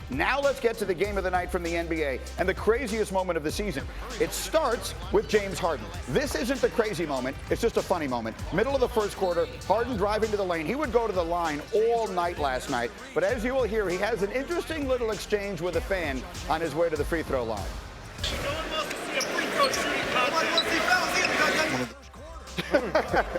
Now let's get to the game of the night from the NBA and the craziest moment of the season. It starts with James Harden. This isn't the crazy moment. It's just a funny moment. Middle of the first quarter, Harden driving to the lane. He would go to the line all night last night. But as you will hear, he has an interesting little exchange with a fan on his way to the free throw line. No one wants to see a free throw shooting contest.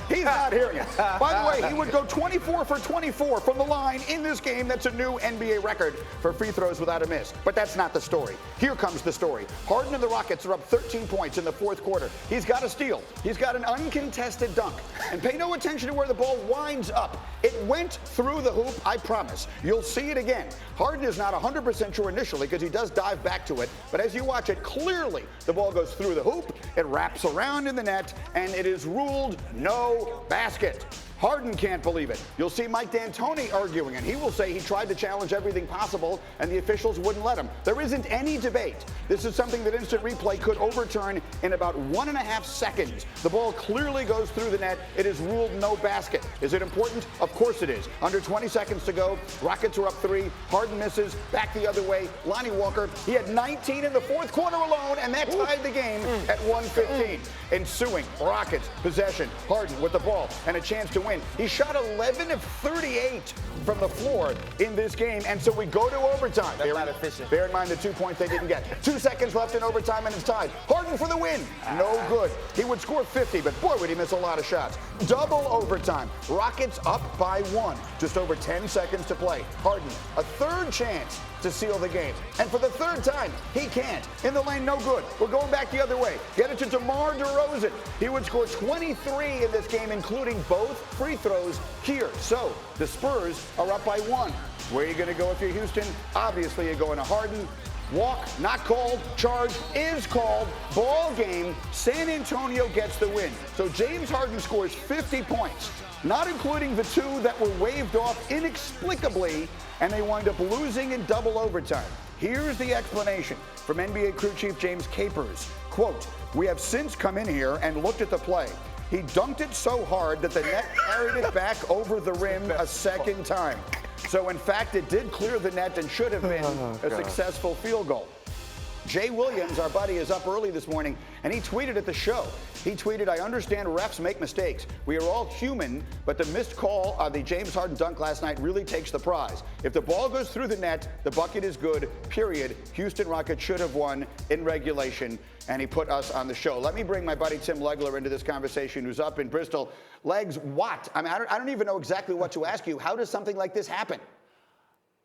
He's not hearing it. By the way, he would go 24 for 24 from the line in this game. That's a new NBA record for free throws without a miss. But that's not the story. Here comes the story. Harden and the Rockets are up 13 points in the fourth quarter. He's got a steal. He's got an uncontested dunk. And pay no attention to where the ball winds up. It went through the hoop, I promise. You'll see it again. Harden is not 100% sure initially because he does dive back to it. But as you watch it, clearly the ball goes through the hoop. It wraps around in the net, and it is ruled no basket. Harden can't believe it. You'll see Mike D'Antoni arguing, and he will say he tried to challenge everything possible, and the officials wouldn't let him. There isn't any debate. This is something that instant replay could overturn in about 1.5 seconds. The ball clearly goes through the net. It is ruled no basket. Is it important? Of course it is. Under 20 seconds to go. Rockets are up 3. Harden misses. Back the other way. Lonnie Walker, he had 19 in the fourth quarter alone, and that tied the game at 1:15. Ensuing Rockets possession. Harden with the ball and a chance to win. He shot 11 of 38 from the floor in this game, and so we go to overtime. That's not efficient. Bear in mind the 2 points they didn't get. 2 seconds left in overtime, and it's tied. Harden for the win. No good. He would score 50, but boy, would he miss a lot of shots. Double overtime. Rockets up by 1. Just over 10 seconds to play. Harden, a third chance to seal the game. And for the third time, he can't. In the lane, no good. We're going back the other way. Get it to DeMar DeRozan. He would score 23 in this game, including both free throws here. So the Spurs are up by 1. Where are you going to go if you're Houston? Obviously, you're going to Harden. Walk, not called. Charge is called. Ball game. San Antonio gets the win. So James Harden scores 50 points, not including the 2 that were waved off inexplicably, and they wind up losing in double overtime. Here's the explanation from NBA crew chief James Capers. Quote, "We have since come in here and looked at the play. He dunked it so hard that the net carried it back over the rim a second time. So, in fact, it did clear the net and should have been a successful field goal." Jay Williams, our buddy, is up early this morning, and he tweeted at the show. He tweeted, "I understand refs make mistakes. We are all human, but the missed call on the James Harden dunk last night really takes the prize. If the ball goes through the net, the bucket is good, period. Houston Rockets should have won in regulation." And he put us on the show. Let me bring my buddy Tim Legler into this conversation, who's up in Bristol. Legs, what? I mean, I don't even know exactly what to ask you. How does something like this happen?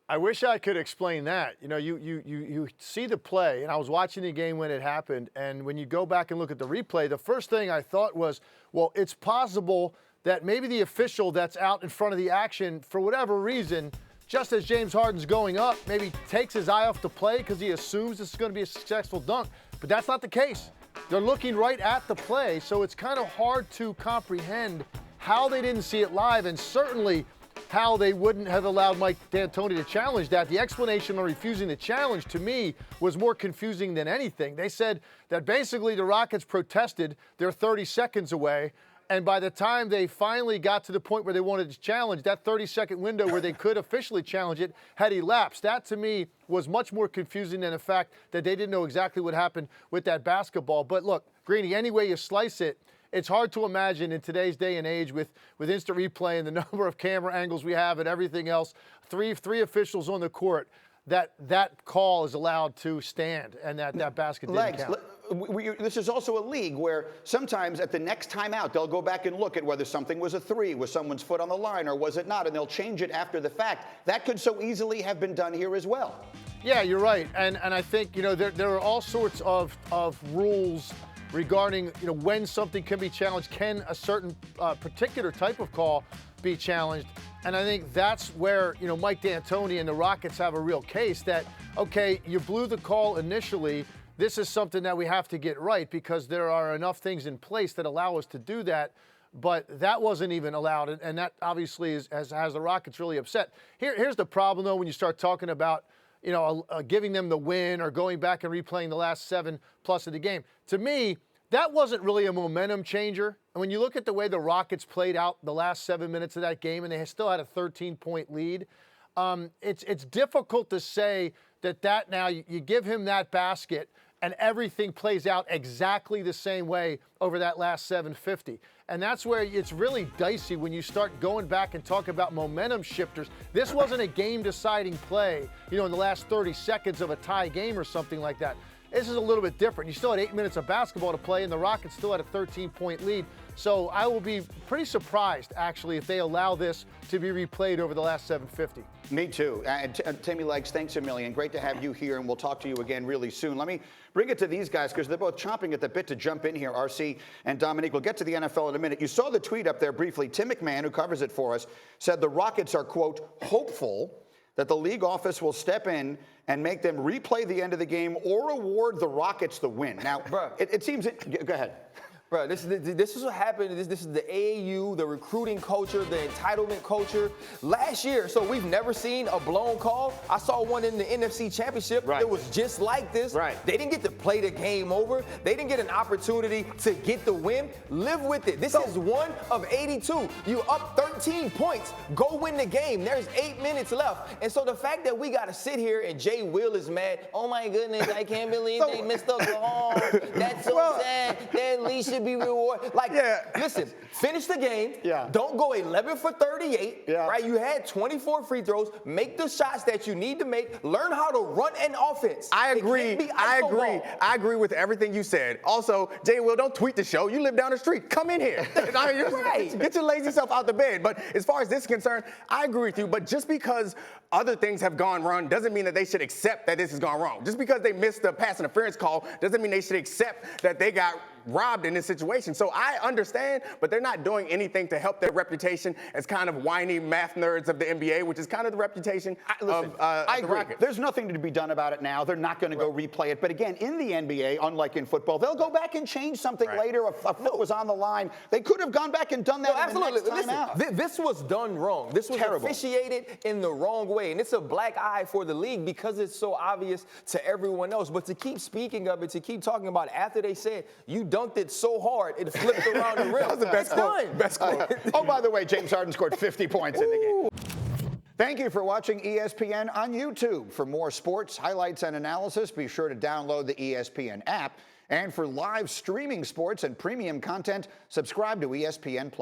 I wish I could explain that. You know, you see the play, and I was watching the game when it happened, and when you go back and look at the replay, the first thing I thought was, well, it's possible that maybe the official that's out in front of the action, for whatever reason, just as James Harden's going up, maybe takes his eye off the play because he assumes this is going to be a successful dunk. But that's not the case. They're looking right at the play, so it's kind of hard to comprehend how they didn't see it live, and certainly how they wouldn't have allowed Mike D'Antoni to challenge that. The explanation on refusing the challenge, to me, was more confusing than anything. They said that basically the Rockets protested, they're 30 seconds away, and by the time they finally got to the point where they wanted to challenge, that 30-second window where they could officially challenge it had elapsed. That, to me, was much more confusing than the fact that they didn't know exactly what happened with that basketball. But look, Greeny, any way you slice it, it's hard to imagine in today's day and age with instant replay and the number of camera angles we have and everything else, three officials on the court, that call is allowed to stand and that basket didn't count. This is also a league where sometimes at the next timeout, they'll go back and look at whether something was a 3, was someone's foot on the line, or was it not, and they'll change it after the fact. That could so easily have been done here as well. Yeah, you're right. And I think, you know, there are all sorts of rules regarding, you know, when something can be challenged. Can a certain particular type of call be challenged? And I think that's where, you know, Mike D'Antoni and the Rockets have a real case that, okay, you blew the call initially. This is something that we have to get right because there are enough things in place that allow us to do that. But that wasn't even allowed, and that obviously has the Rockets really upset. Here's the problem, though, when you start talking about, you know, giving them the win or going back and replaying the last 7+ of the game. To me, that wasn't really a momentum changer. And when you look at the way the Rockets played out the last 7 minutes of that game, and they still had a 13-point lead, it's difficult to say that now you give him that basket and everything plays out exactly the same way over that last 750. And that's where it's really dicey when you start going back and talk about momentum shifters. This wasn't a game-deciding play, in the last 30 seconds of a tie game or something like that. This is a little bit different. You still had 8 minutes of basketball to play, and the Rockets still had a 13-point lead. So I will be pretty surprised, actually, if they allow this to be replayed over the last 750. Me too. Timmy Legs, thanks a million. Great to have you here, and we'll talk to you again really soon. Let me bring it to these guys because they're both chomping at the bit to jump in here, RC and Domonique. We'll get to the NFL in a minute. You saw the tweet up there briefly. Tim McMahon, who covers it for us, said the Rockets are, quote, hopeful that the league office will step in and make them replay the end of the game or award the Rockets the win. Now, it seems go ahead. Bro, this is what happened. This is the AAU, the recruiting culture, the entitlement culture. Last year, so we've never seen a blown call. I saw one in the NFC Championship. Right. It was just like this. Right. They didn't get to play the game over. They didn't get an opportunity to get the win. Live with it. This is 1 of 82. You up 13 points. Go win the game. There's 8 minutes left. And so the fact that we got to sit here and Jay Will is mad, oh my goodness, I can't believe they missed Oklahoma. That's so sad. That at least should be rewarded. Listen, finish the game. Yeah. Don't go 11 for 38. Yeah. Right? You had 24 free throws. Make the shots that you need to make. Learn how to run an offense. I agree. I agree with everything you said. Also, Jay Will, don't tweet the show. You live down the street. Come in here. Get your lazy self out the bed. But as far as this is concerned, I agree with you. But just because other things have gone wrong doesn't mean that they should accept that this has gone wrong. Just because they missed the pass interference call doesn't mean they should accept that they got robbed in this situation. So I understand, but they're not doing anything to help their reputation as kind of whiny math nerds of the NBA, which is kind of the reputation of I the agree. Rockets. There's nothing to be done about it now. They're not going to go replay it. But again, in the NBA, unlike in football, they'll go back and change something later. A foot was on the line. They could have gone back and done that in the next timeout. This was done wrong. This was officiated in the wrong way. And it's a black eye for the league because it's so obvious to everyone else. But to keep speaking of it, to keep talking about it, after they said, you dunked it so hard, it flipped around the rim. That was the best quote. Best quote. Oh, by the way, James Harden scored 50 points in the game. Thank you for watching ESPN on YouTube. For more sports, highlights, and analysis, be sure to download the ESPN app. And for live streaming sports and premium content, subscribe to ESPN+.